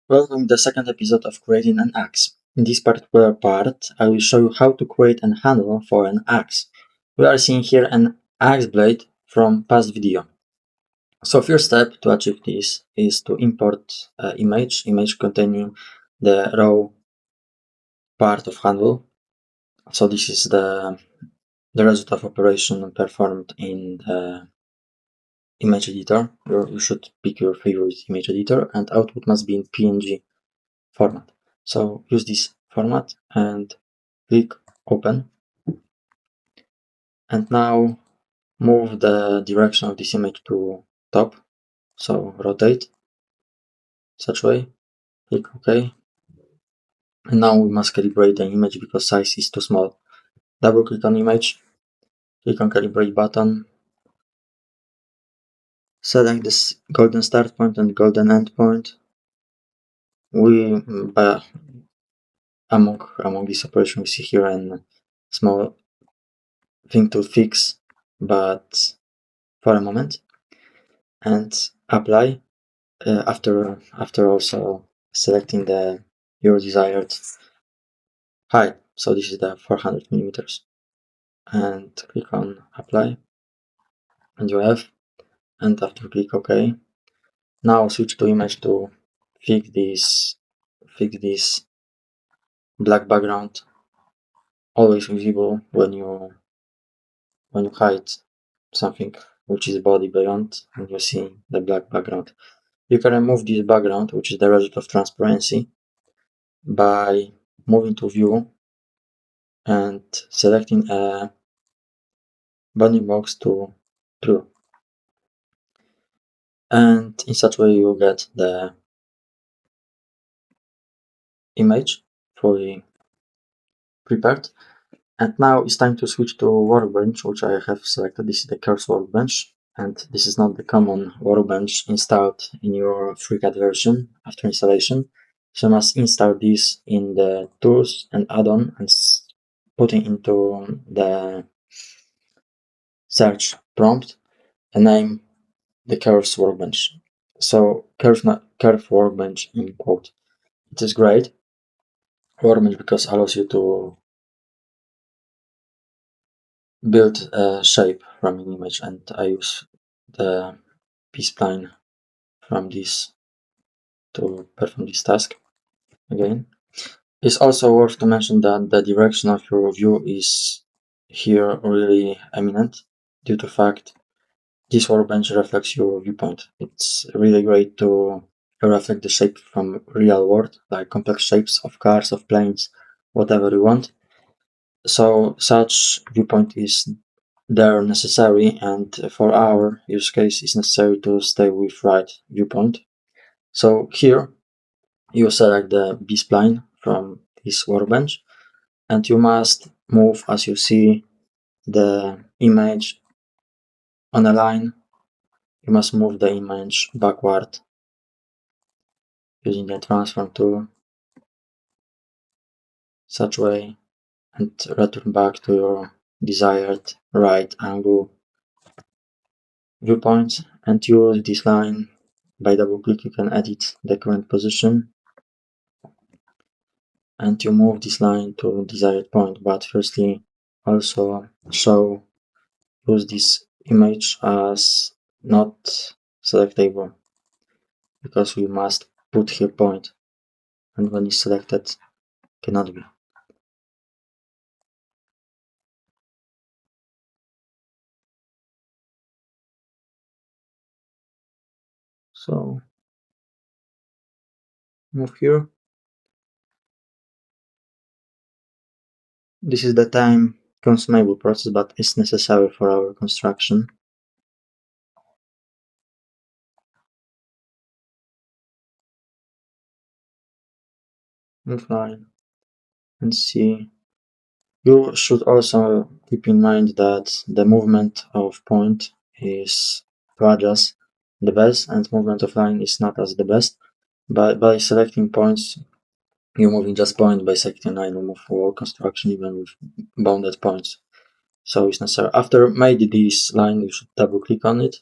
Welcome to the second episode of creating an axe. In this particular part, I will show you how to create a handle for an axe. We are seeing here an axe blade from past video. So first step to achieve this is to import image containing the raw part of handle. So this is the result of operation performed in the image editor. You should pick your favorite image editor, and output must be in PNG format. So use this format and click open, and now move the direction of this image to top, so rotate such way, click OK, and now we must calibrate the image because size is too small. Double click on image, click on calibrate button, select this golden start point and golden end point. We among this operation we see here a small thing to fix, but for a moment, and apply after also selecting your desired height. So this is the 400 millimeters, and click on apply, and you have, and after click OK. Now switch to image to fix this black background, always visible when you hide something which is body beyond, and you see the black background. You can remove this background, which is the result of transparency, by moving to view and selecting a bounding box to true, and in such way you get the image fully prepared. And now it's time to switch to workbench, which I have selected. This is the Curse workbench, and this is not the common workbench installed in your FreeCad version after installation. So you must install this in the tools and add-on and putting into the search prompt a name, the Curve workbench. So curve workbench in quote. It is great workbench because it allows you to build a shape from an image, and I use the P-spline from this to perform this task again. It's also worth to mention that the direction of your view is here really eminent due to fact this workbench reflects your viewpoint. It's really great to reflect the shape from real world, like complex shapes of cars, of planes, whatever you want. So such viewpoint is there necessary, and for our use case it's necessary to stay with right viewpoint. So here you select the B-spline from this workbench, and you must move, as you see, the image on a line. You must move the image backward using the transform tool such way, and return back to your desired right angle viewpoint, and use this line. By double click you can edit the current position, and you move this line to desired point, but firstly also use this image as not selectable, because we must put here point, and when it's selected cannot be. So move here. This is the time consumable process, but it's necessary for our construction. Move line and see. You should also keep in mind that the movement of point is to adjust the best, and movement of line is not as the best. By selecting points, you're moving just point. By selecting line, you move for construction even with bounded points. So it's necessary. After made this line, you should double click on it,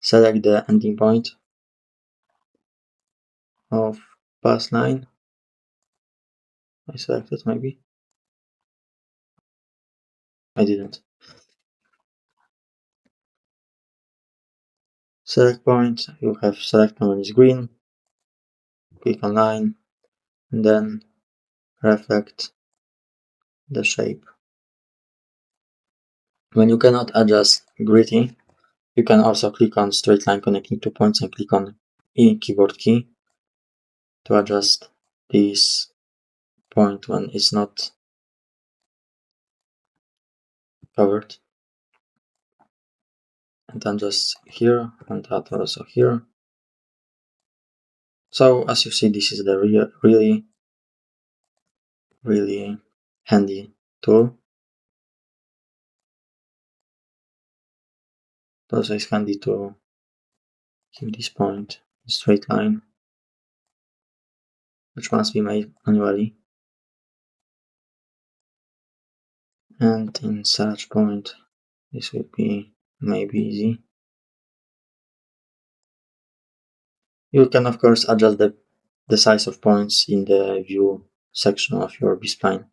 select the ending point of pass line. I selected maybe. I didn't. Select point, you have select point when it's green, click on line, and then reflect the shape. When you cannot adjust gritty, you can also click on straight line connecting two points and click on E keyboard key to adjust this point when it's not covered. And then just here and that also here. So as you see, this is the really handy tool. Also it's handy to keep this point in straight line, which must be made manually. And in such point, this will be maybe easy. You can of course adjust the size of points in the view section of your B-spline.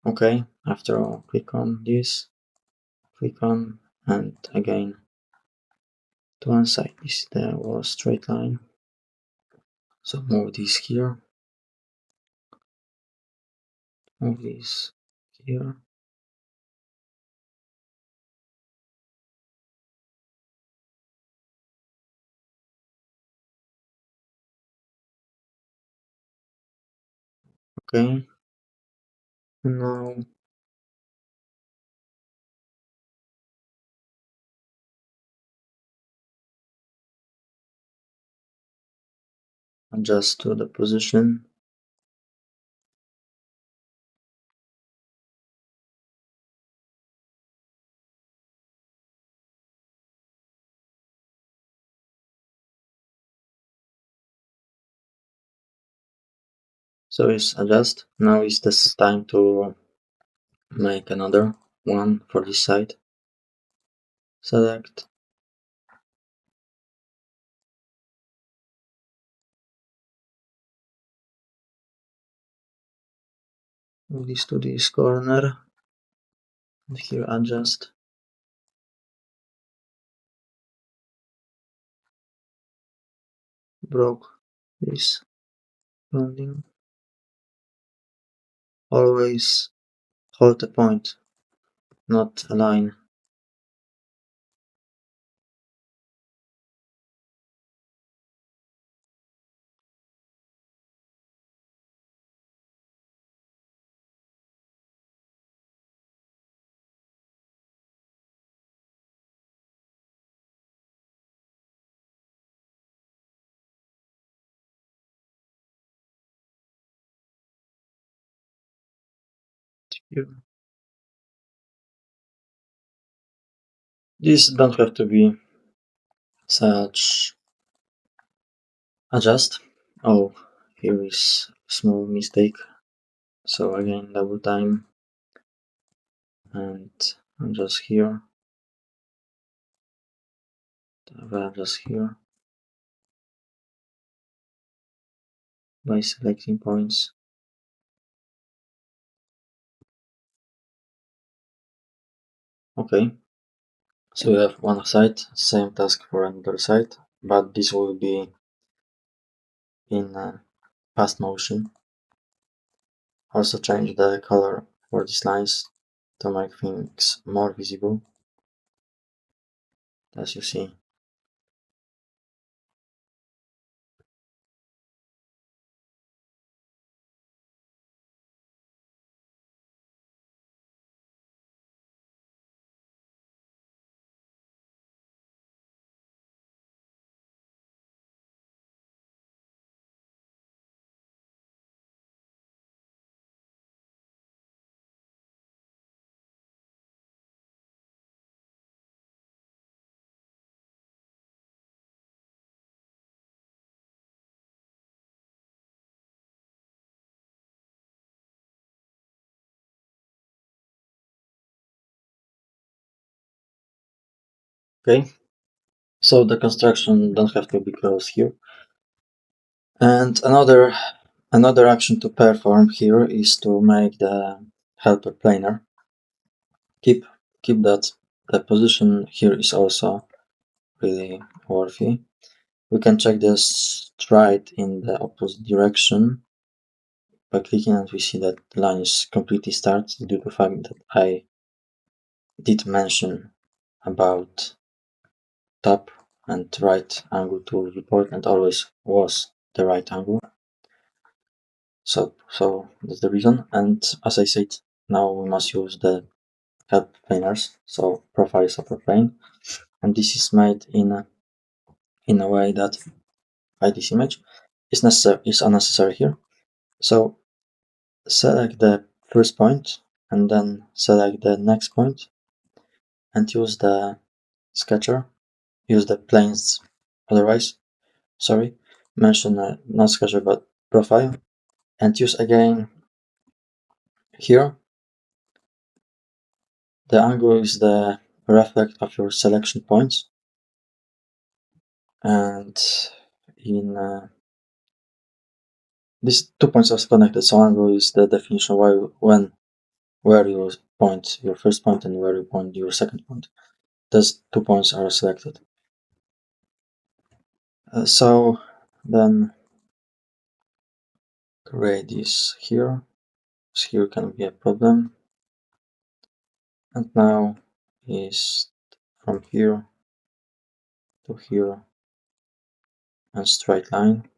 Okay, after all, click on this, click on, and again to one side. This is the wall straight line. So move this here, move this here. Okay, and now adjust to the position. So it's adjust. Now is this time to make another one for this side. Select. Move this to this corner. And here adjust. Broke this bonding. Always hold a point, not a line. Here. These don't have to be such adjust. Oh, here is small mistake. So again, double time and adjust here. Adjust here by selecting points. Okay, so we have one side, same task for another side, but this will be in fast motion. Also change the color for these lines to make things more visible, as you see. Okay, so the construction don't have to be close here. And another action to perform here is to make the helper planar. Keep that. The position here is also really worthy. We can check the stride in the opposite direction by clicking, and we see that the line is completely started due to the fact that I did mention about top and right angle to viewport, and always was the right angle. So that's the reason. And as I said, now we must use the help planers, so profile is upper plane, and this is made in a way that this image is unnecessary here. So select the first point and then select the next point and use the sketcher, use the planes, otherwise, sorry, mention not sketcher but profile, and use again here. The angle is the reflect of your selection points, and in these 2 points are connected, so angle is the definition where you point your first point and where you point your second point. Those 2 points are selected. So then create this here. So here can be a problem. And now is from here to here and straight line.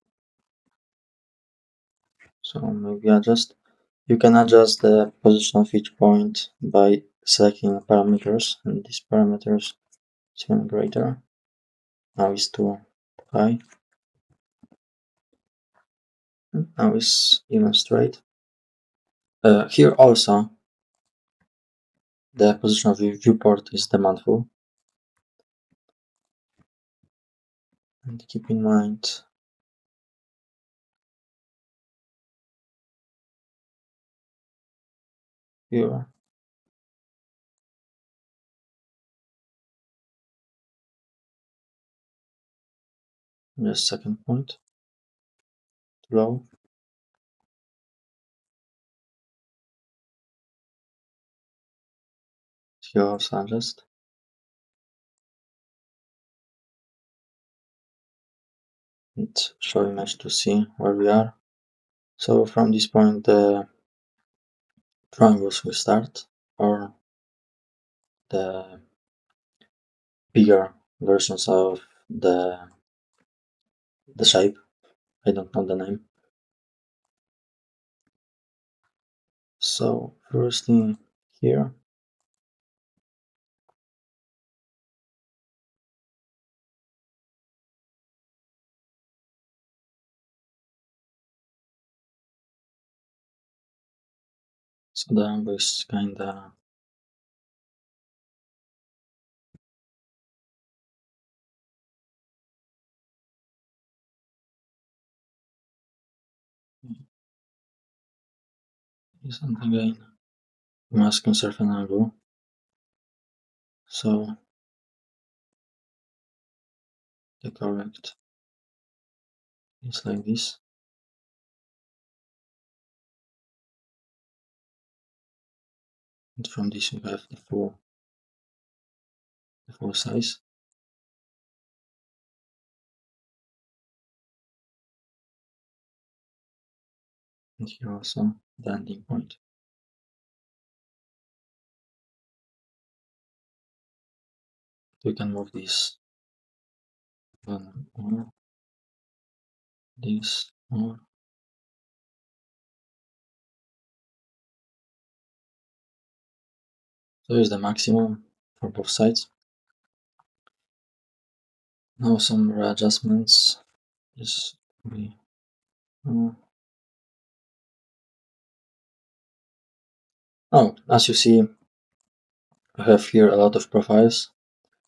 So maybe you can adjust the position of each point by selecting parameters, and these parameters is even greater. Now it's too high. Now it's even straight. Here also the position of the viewport is demandful. And keep in mind here the second point too low. Here also adjust. And show image to see where we are. So from this point the triangles will start, or the bigger versions of the shape. I don't know the name. So first thing here, so the angle is kinda and again we must conserve an angle. So the correct is like this. And from this we have the full size. And here also the ending point. We can move this one more, this more. So is the maximum for both sides. Now some readjustments. This we as you see, I have here a lot of profiles,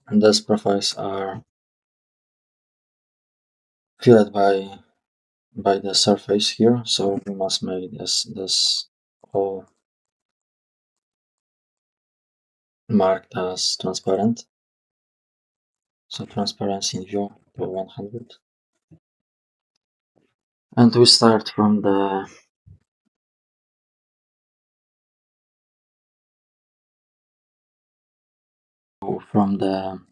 and those profiles are filled by the surface here. So we must make this all marked as transparent. So transparency in view to 100. And we start from the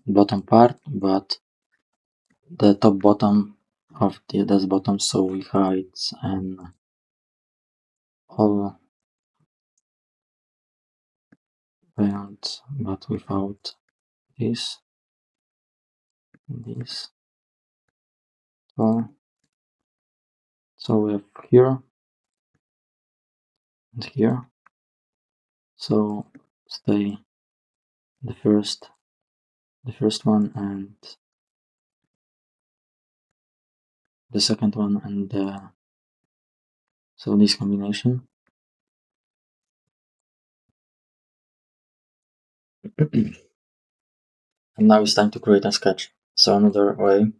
bottom part, but the top bottom of this bottom, so we hide and all around, but without this. So we have here and here. So stay the first one and the second one, and so this combination. And now it's time to create a sketch. So another way,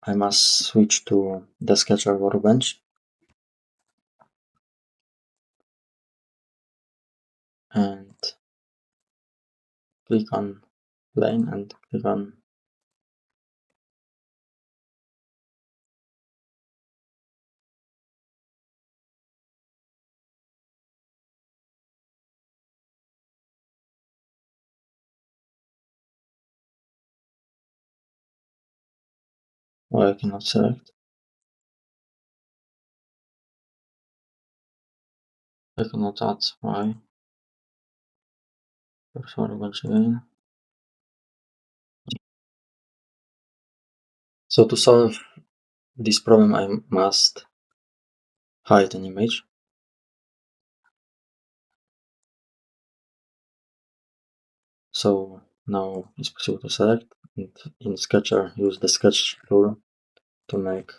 I must switch to the sketcher workbench and click on plane and click on why I cannot select. I cannot add why. First workbench again. So to solve this problem, I must hide an image. So now it's possible to select, and in Sketcher use the sketch tool to make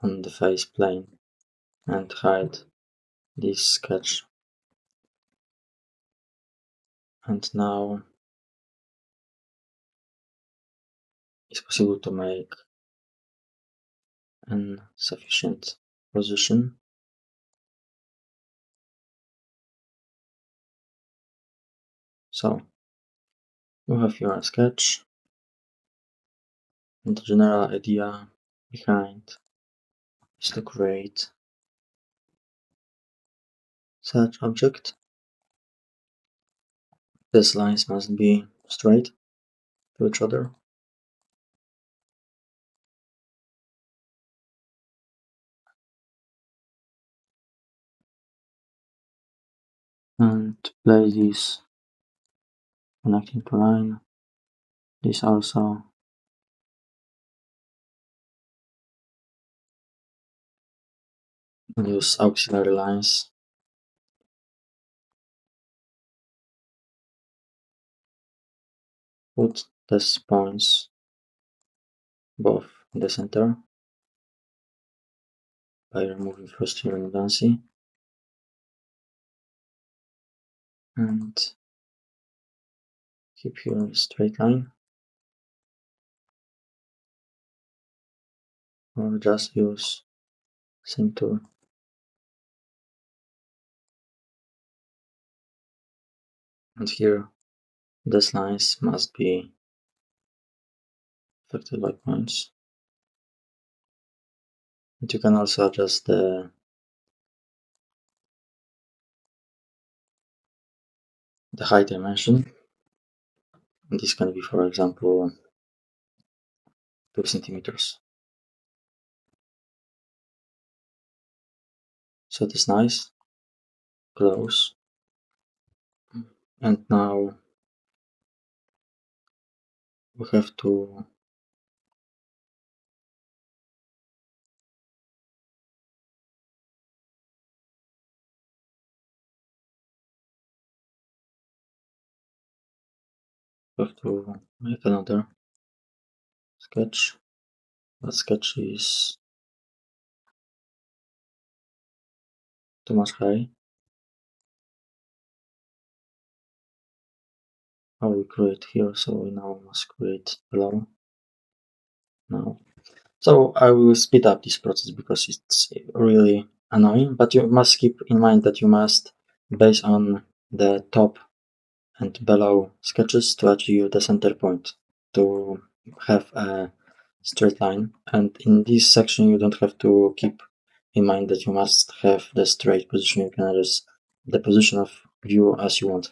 on the face plane and hide this sketch. And now it's possible to make an sufficient position. So you have your sketch, and the general idea behind is to create such object. These lines must be straight to each other. And place this connecting to line. This also. Use auxiliary lines. Put test points both in the center by removing first redundancy and keep here a straight line, or just use same tool. And here these lines must be affected by points. And you can also adjust the height dimension. And this can be, for example, 2 centimeters. So it is nice. Close. And now we have to make another sketch. That sketch is too much high. I will create here, so we now must create below. Now, so I will speed up this process because it's really annoying, but you must keep in mind that you must base on the top and below sketches to achieve the center point to have a straight line, and in this section you don't have to keep in mind that you must have the straight position. You can adjust the position of view as you want.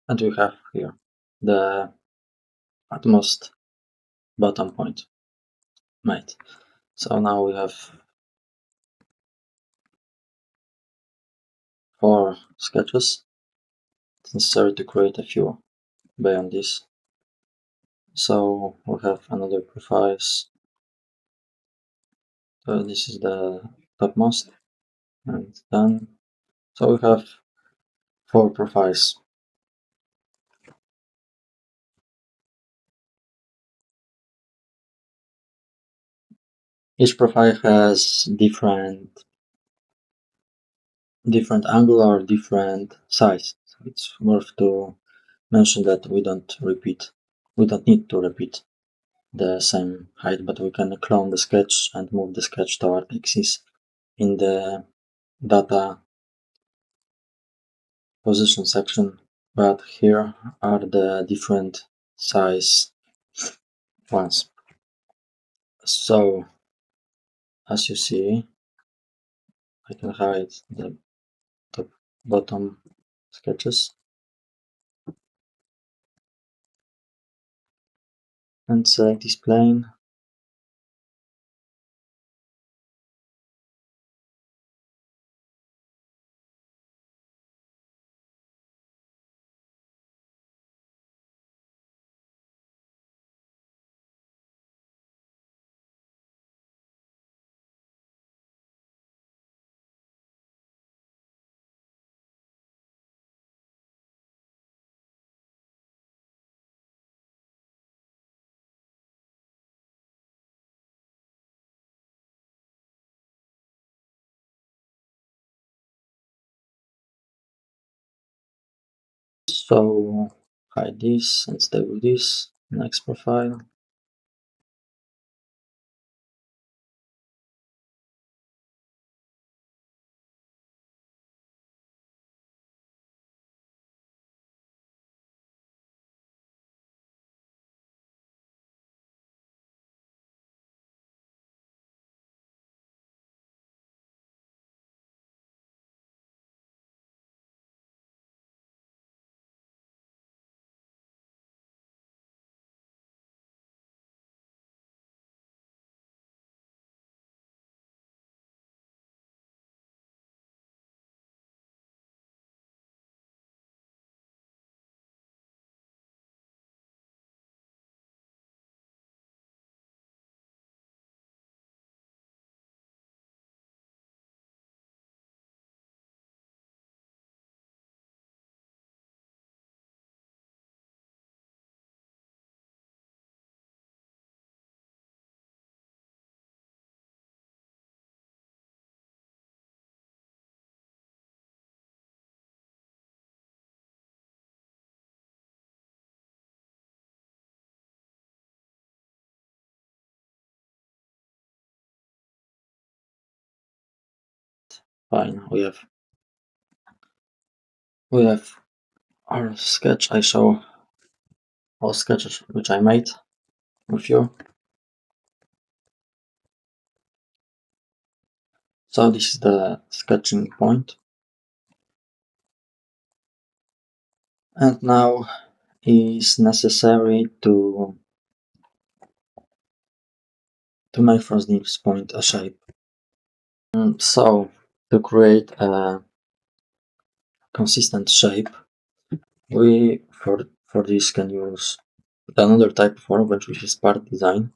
And we have here the utmost bottom point made. So now we have 4 sketches. It's necessary to create a few beyond this. So we have another profiles. So this is the topmost, and then so we have 4 profiles. Each profile has different angle or different size. So it's worth to mention that we don't need to repeat the same height, but we can clone the sketch and move the sketch toward axis in the data position section. But here are the different size ones. So as you see, I can hide the top bottom sketches and select this plane. So hide this and stay with this. Next profile. fine. We have our sketch. I show all sketches which I made with you. So this is the sketching point. And now is necessary to make from this point a shape. So to create a consistent shape, we for this can use another type of workbench, which is part design.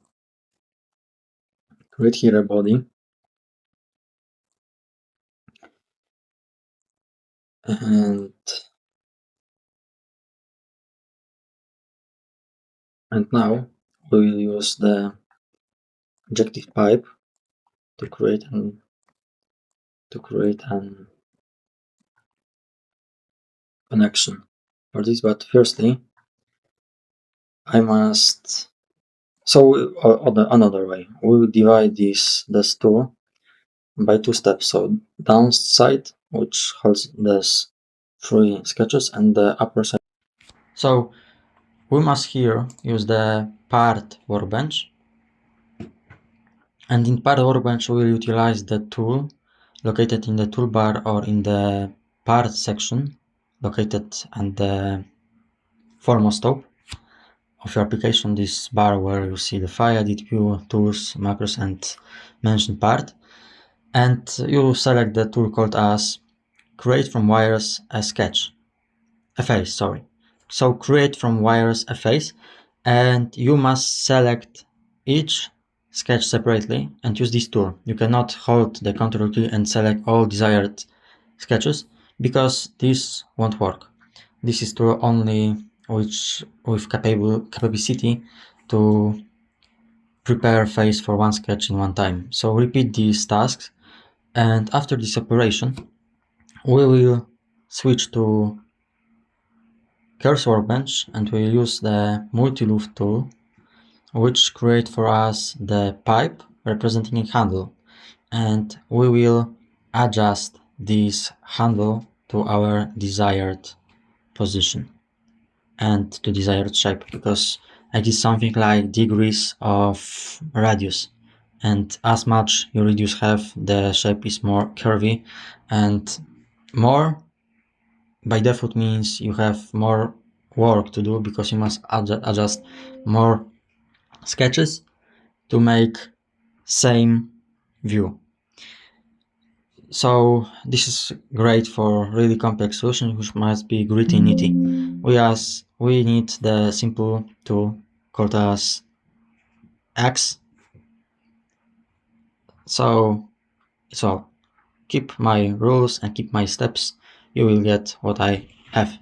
Create here a body, and now we will use the objective pipe to create an connection for this. But firstly, I must. So another way, we will divide this tool by two steps. So downside, which holds these three sketches, and the upper side. So we must here use the part workbench, and in part workbench we will utilize the tool located in the toolbar or in the part section located at the foremost top of your application, this bar where you see the file, edit view, tools, macros, and mention part. And you select the tool called as create from wires a sketch, a face, sorry. So create from wires a face, and you must select each sketch separately and use this tool. You cannot hold the Ctrl key and select all desired sketches because this won't work. This is tool only which with capability to prepare face for one sketch in one time. So repeat these tasks, and after this operation we will switch to cursor workbench and we'll use the multi-loop tool, which create for us the pipe representing a handle, and we will adjust this handle to our desired position and to desired shape, because it is something like degrees of radius, and as much you radius have, the shape is more curvy, and more by default means you have more work to do because you must adjust more sketches to make same view. So this is great for really complex solutions which must be gritty nitty. We need the simple tool called as Axe. So it's all. Keep my rules and keep my steps. You will get what I have.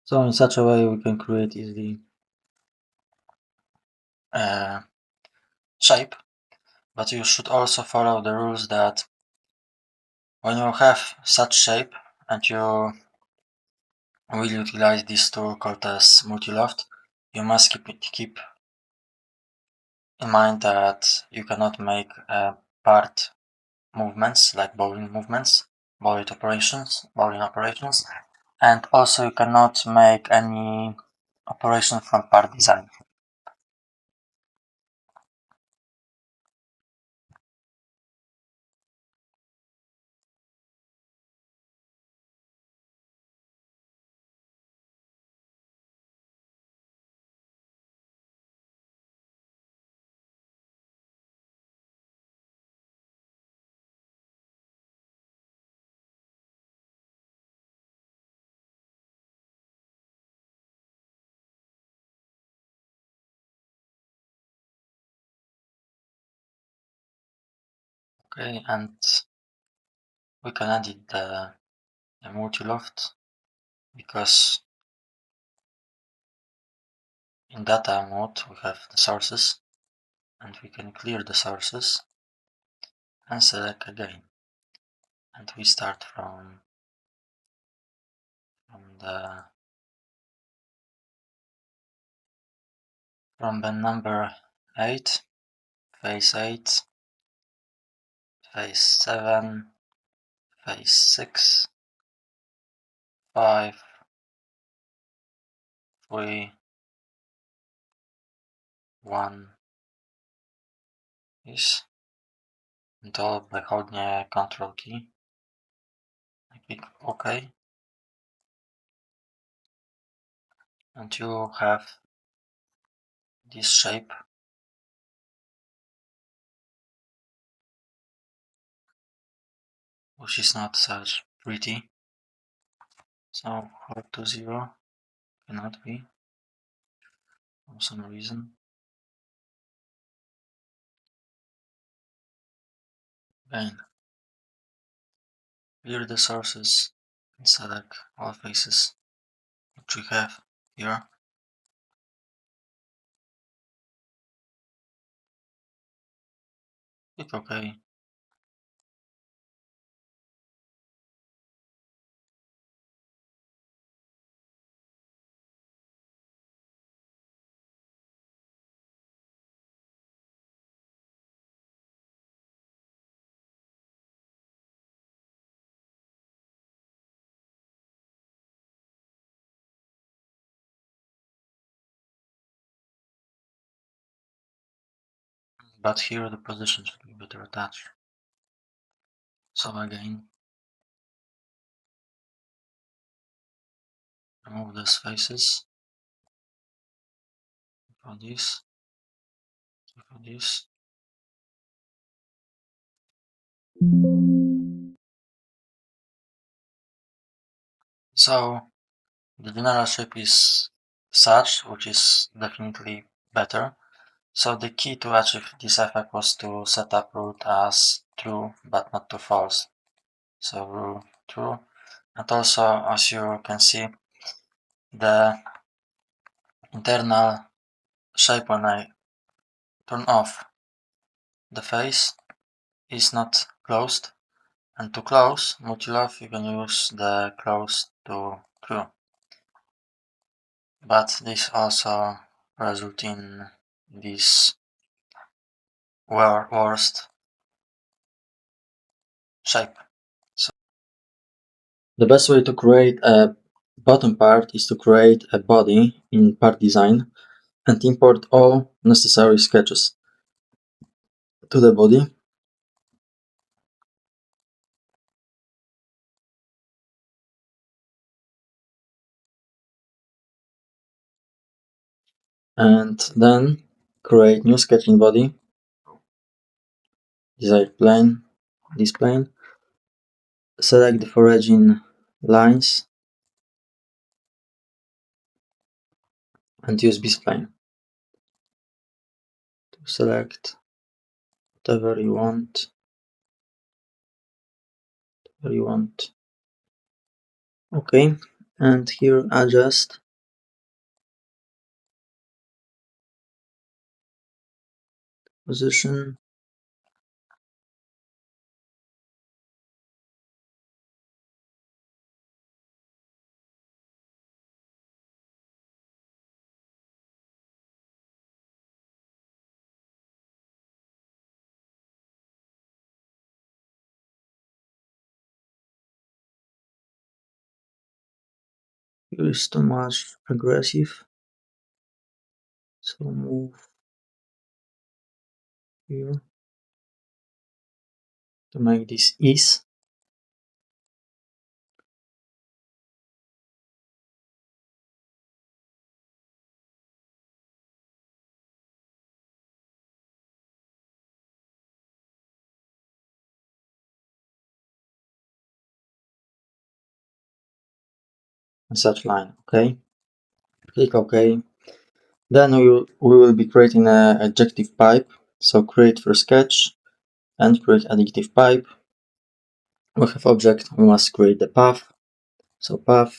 So in such a way we can create easily shape, but you should also follow the rules that when you have such shape and you will utilize this tool called as multi-loft, you must keep in mind that you cannot make part movements like bowling operations, and also you cannot make any operation from part design. Okay, and we can edit the multi-loft because in data mode we have the sources, and we can clear the sources and select again, and we start from the number 8, phase 8, phase 7, phase 6, 5, 3, 1 is, and to by holding Ctrl key. I click OK, and you have this shape, which is not such pretty. So 420 cannot be for some reason. Again, clear the sources and select all faces which we have here. Click OK. But here the position should be better attached. So again, remove these faces for this, for this. So the general shape is such, which is definitely better. So the key to achieve this effect was to set up root as true but not to false. So root true, and also as you can see, the internal shape when I turn off the face is not closed, and to close multi-loft you can use the close to true, but this also results in this worst shape. So the best way to create a bottom part is to create a body in part design and import all necessary sketches to the body. And then create new sketch in body, desired plane, this plane, select the foraging lines and use this plane to select whatever you want. Okay, and here adjust position. Here is too much aggressive, so move here to make this ease. And such line. Okay, click OK. Then we will be creating an adjective pipe. So create first sketch and create adjective pipe. We have object, we must create the path. So path,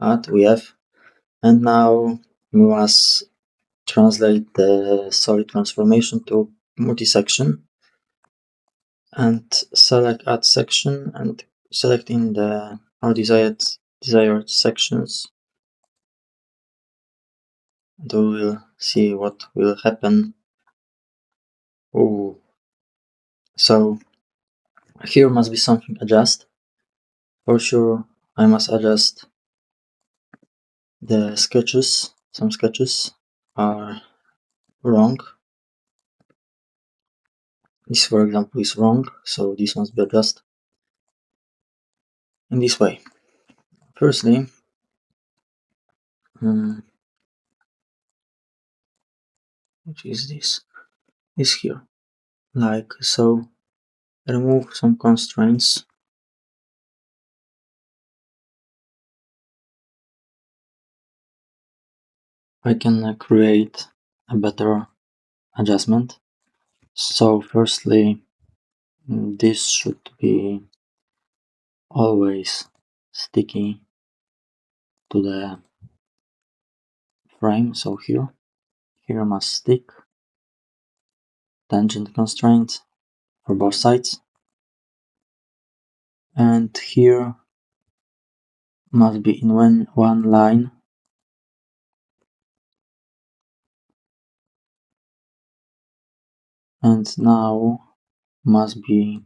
add, we have. And now we must translate the solid transformation to multi-section and select add section and select in the our desired sections. And we will see what will happen. Ooh. So here must be something adjust. For sure I must adjust the sketches. Some sketches are wrong. This, for example, is wrong, so this must be adjusted in this way. Firstly, which is this? Is here, like so. Remove some constraints. I can create a better adjustment. So firstly, this should be always sticky to the frame. So here must stick tangent constraint for both sides, and here must be in one line. And now must be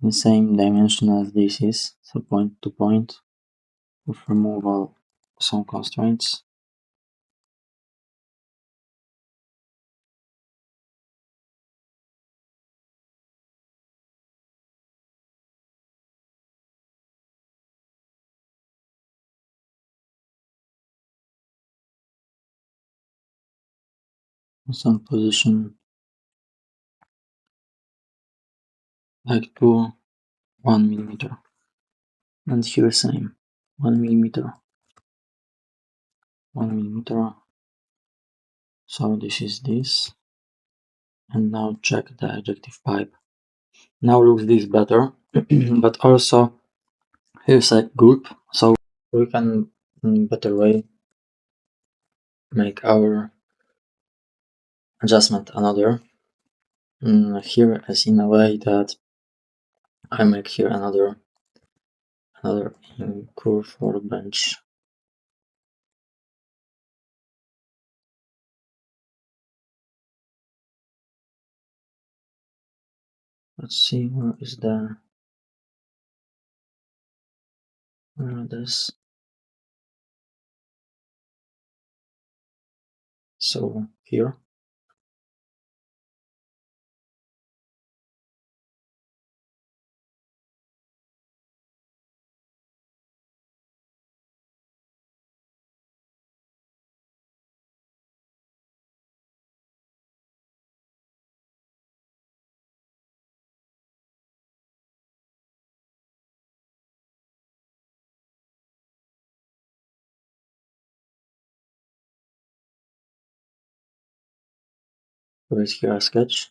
in the same dimension as this is, so point to point, with removal some constraints. Some position like to 1 millimeter, and here same 1 millimeter, 1 millimeter. So this is this, and now check the adjective pipe. Now looks this better, but also here's a group, so we can in better way make our adjustment another. Here as in a way that I make here another curve workbench. Let's see, where is the this. So here, create here a sketch.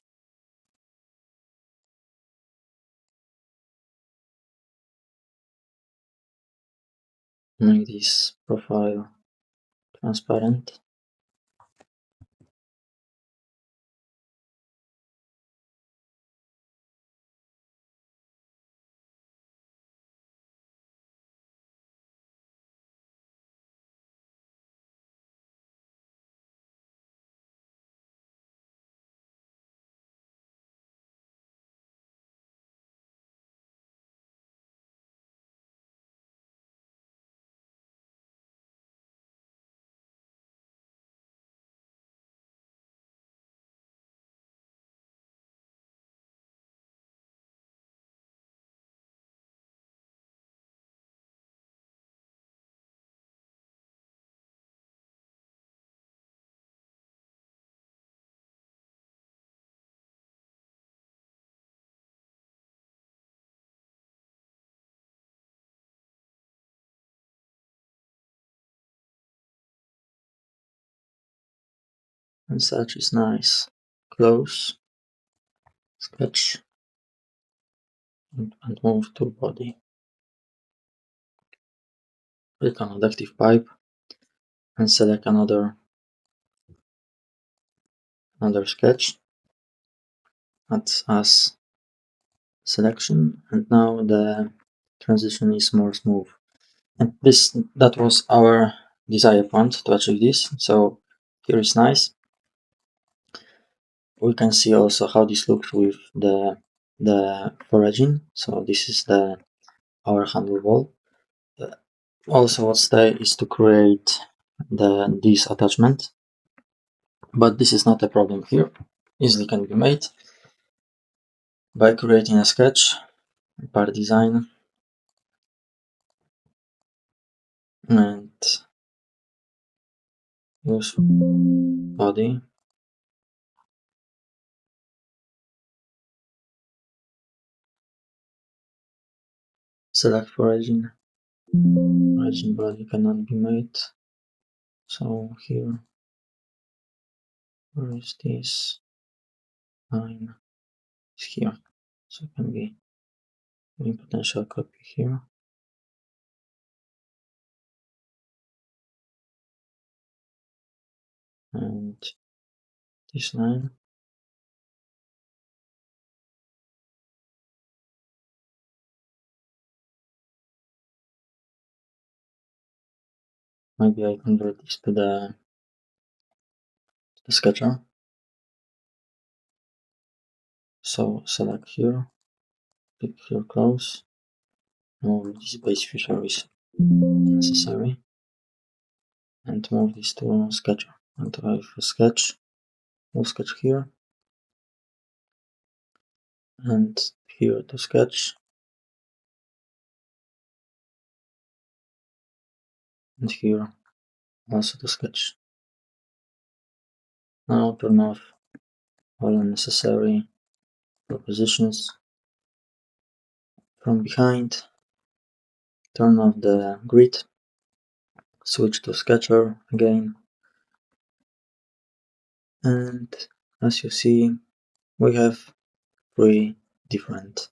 Make this profile transparent. And such is nice. Close, sketch, and move to body. Click on adaptive pipe and select another sketch. Add as selection, and now the transition is more smooth. And that was our desired point to achieve this. So here is nice. We can see also how this looks with the foraging. So this is our handle wall. Also, what's there is to create this attachment, but this is not a problem here. Easily can be made by creating a sketch, part design, and use body. Select foraging. Foraging body cannot be made. So here, where is this line? It's here. So it can be in potential copy here. And this line. Maybe I convert this to the sketcher. So select here, click here close. Move this base feature is necessary, and move this to sketcher. And I have a sketch, move sketch here, and here to sketch, and here also to sketch. Now turn off all unnecessary propositions. From behind, turn off the grid, switch to sketcher again, and as you see, we have 3 different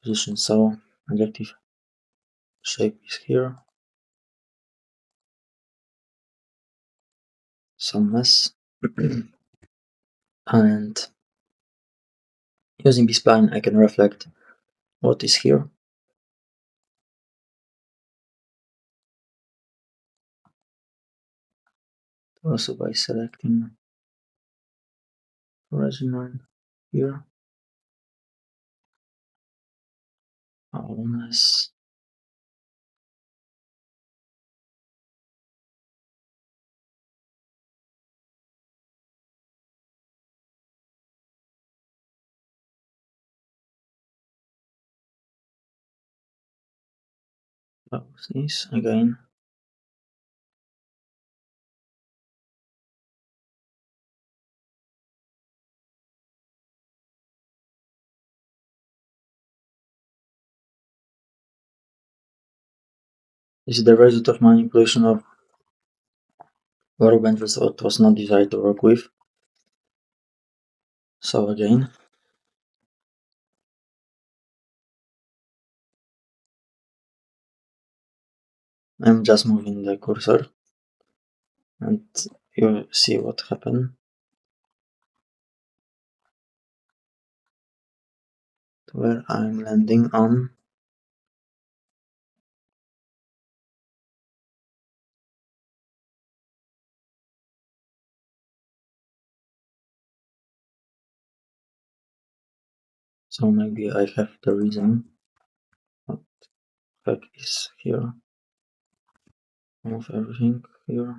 positions. So objective shape is here, some mess, and using this spline I can reflect what is here. Also by selecting origin line here. Almost. Close this again. This is the result of manipulation of workbenches that was not desired to work with. So again, I'm just moving the cursor and you see what happened. Where I'm landing on. So maybe I have the reason. What the heck is here? Move everything here.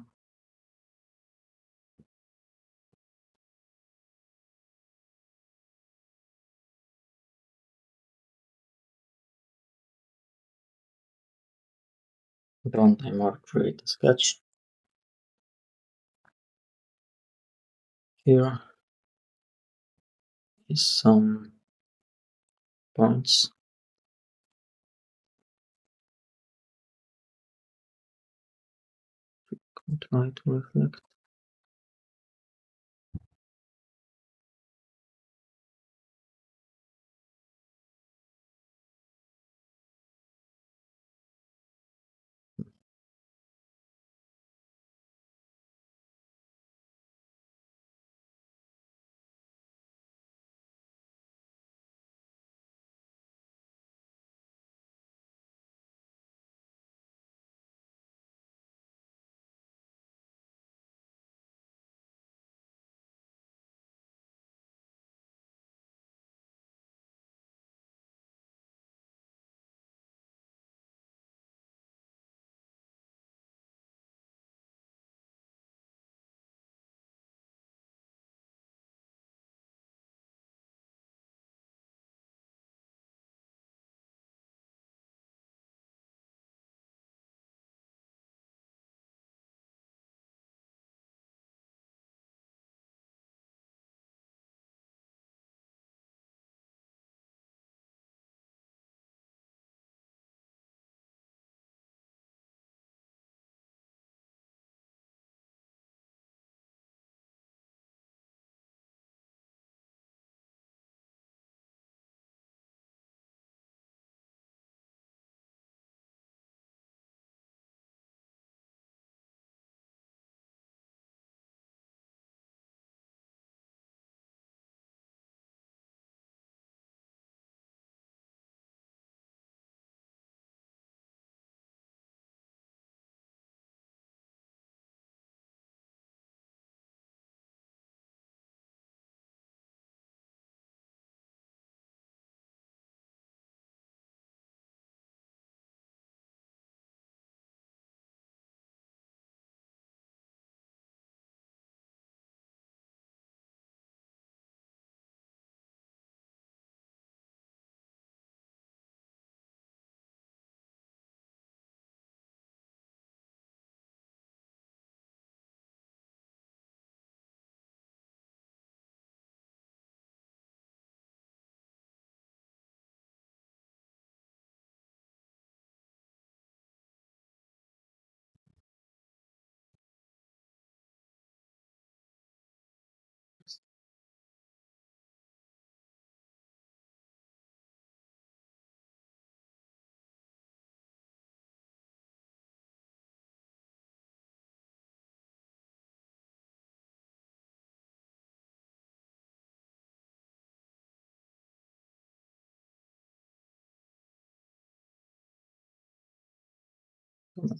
Don't I mark create a sketch. Here is some points. Try to reflect.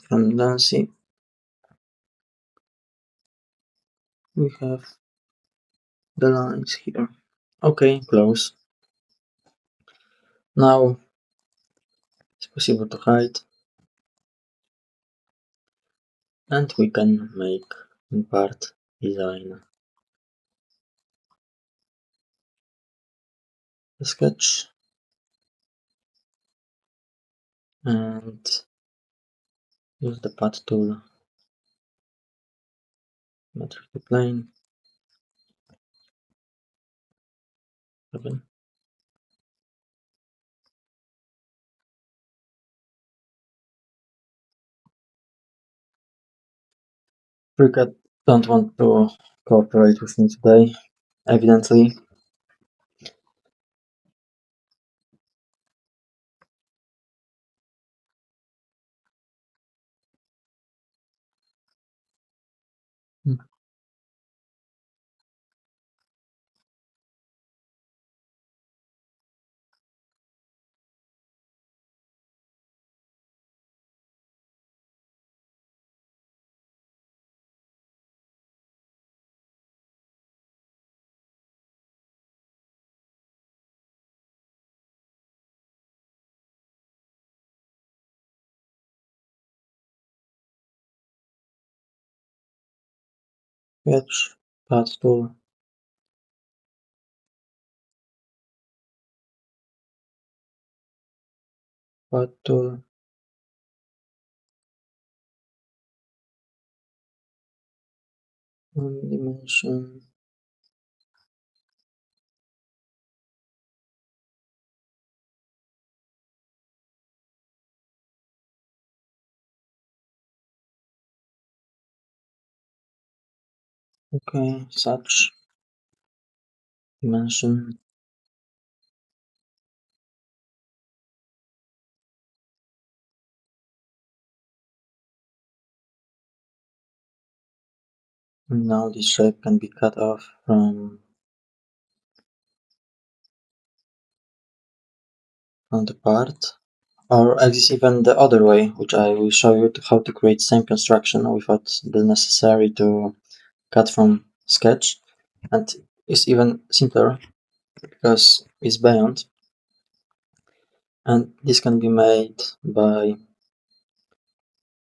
Redundancy. We have the lines here. Okay, close. Now possible to hide, and we can make in part design the sketch and use the path tool, metric to plane, open. FreeCad don't want to cooperate with me today, evidently. Sketch, path tool, path tool, one dimension, okay, such dimension, and now this shape can be cut off from the part, or exists even the other way, which I will show you how to create same construction without the necessary to cut from sketch, and it's even simpler because it's beyond, and this can be made by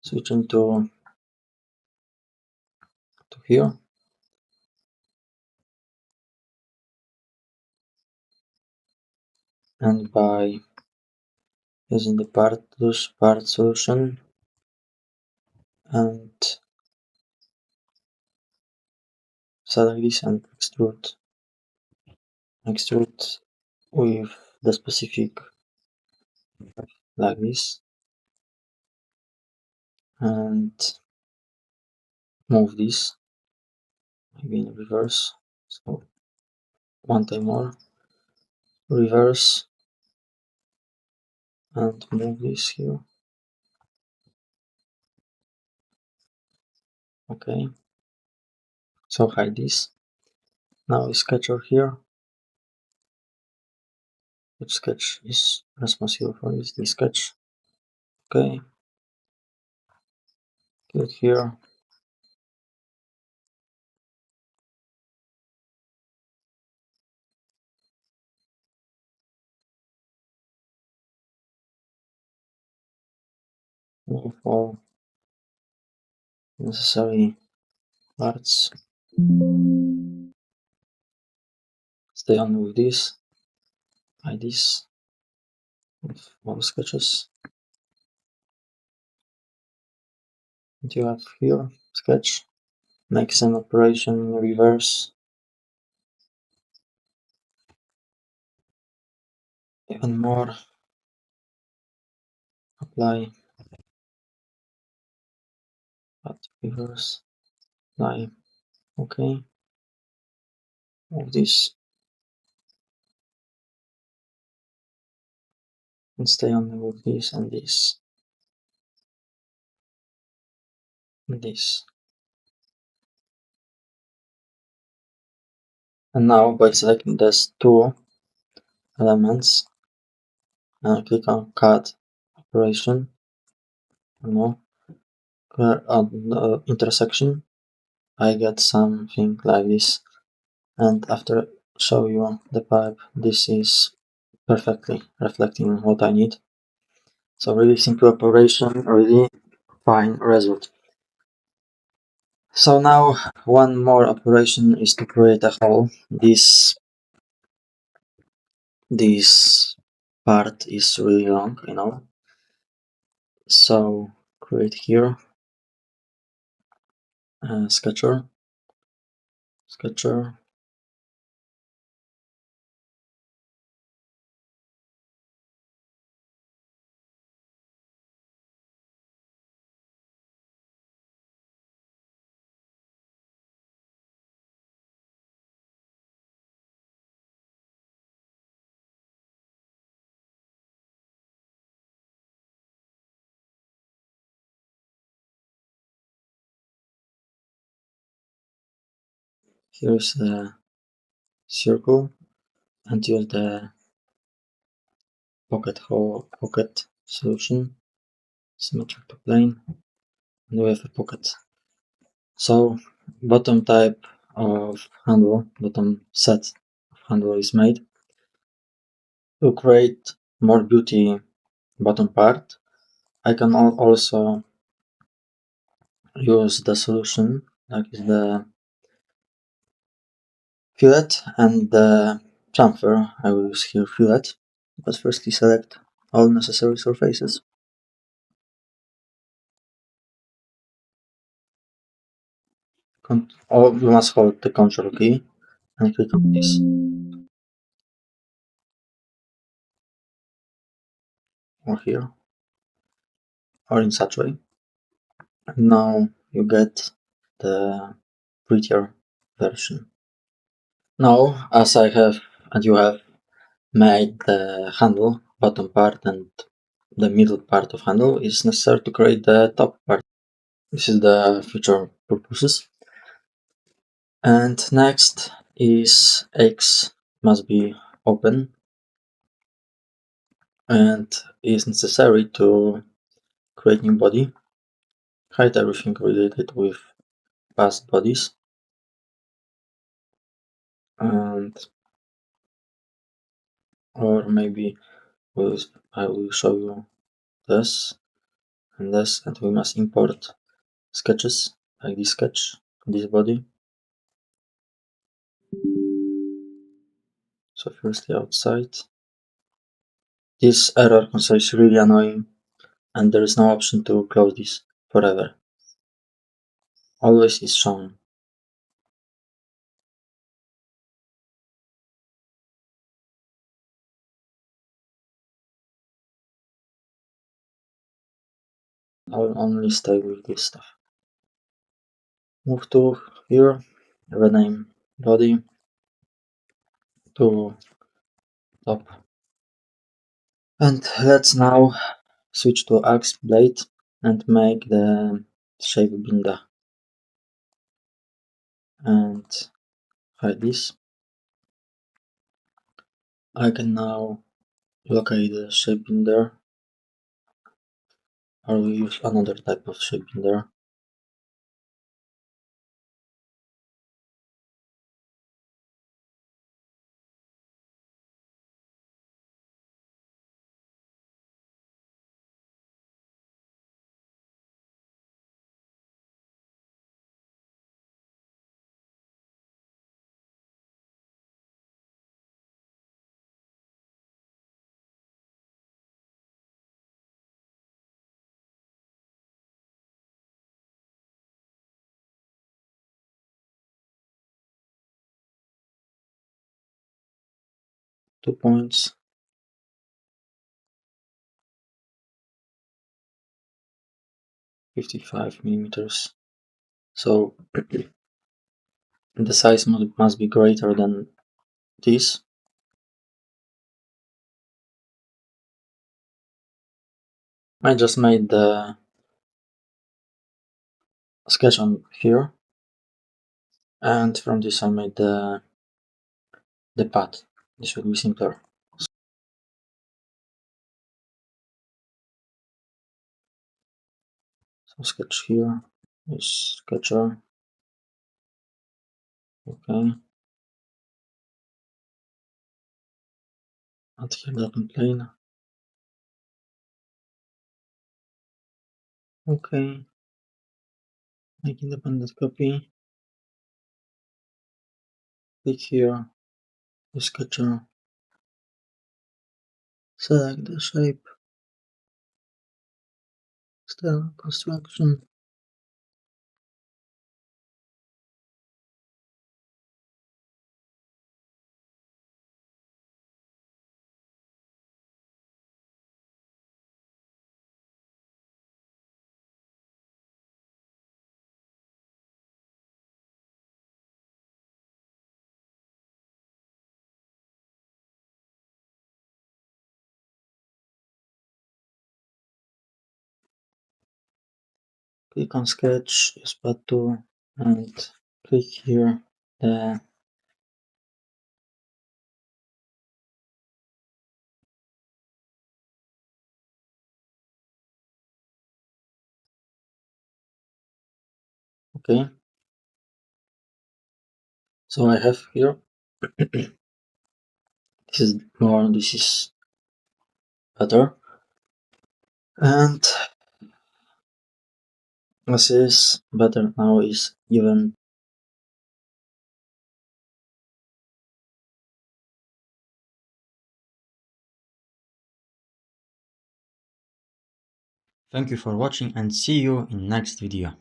switching to here and by using the part solution and select this and extrude with the specific like this, and move this maybe in reverse, so one time more, reverse, and move this here. Okay, so hide this. Now sketcher here, which sketch is responsible for this sketch. Okay, click here, move all necessary parts, stay on with this, hide this with all sketches, and you have here sketch, make some operation in reverse, even more, apply, but reverse, apply, okay, move this, and stay on with this and this, and this. And now by selecting these two elements, click on cut operation, no, on the intersection, I get something like this, and after show you the pipe, this is perfectly reflecting what I need. So really simple operation, really fine result. So now one more operation is to create a hole. This part is really long, So create here sketcher. Here's the circle, and use the pocket solution, symmetric to plane, and we have a pocket. So bottom type of handle, bottom set of handle is made. To create more beauty bottom part, I can also use the solution, like the fillet and the chamfer. I will use here fillet, but firstly select all necessary surfaces. You must hold the Ctrl key and click on this, or here, or in such way. And now you get the prettier version. Now, as I have and you have made the handle, bottom part and the middle part of handle, it's necessary to create the top part. This is the future purposes. And next is X must be open, and is necessary to create new body, hide everything related with past bodies, and or maybe I will show you this and this, and we must import sketches like this sketch, this body. So firstly outside. This error console is really annoying, and there is no option to close this forever. Always is shown. I will only stay with this stuff. Move to here, rename body to top. And let's now switch to axe blade and make the shape binda. And hide this. I can now locate the shape binder, or we use another type of shape binder. 2 points. 55 millimeters. So the size must be greater than this. I just made the sketch on here, and from this I made the path. This will be simpler. So sketch here is sketcher. Okay. Add here the plane. Okay, make independent copy. Click here, the sketcher, select the shape, style construction. Click on sketch, use path tool, and click here the okay. So I have here this is better, and this is better now is even. Thank you for watching and see you in next video.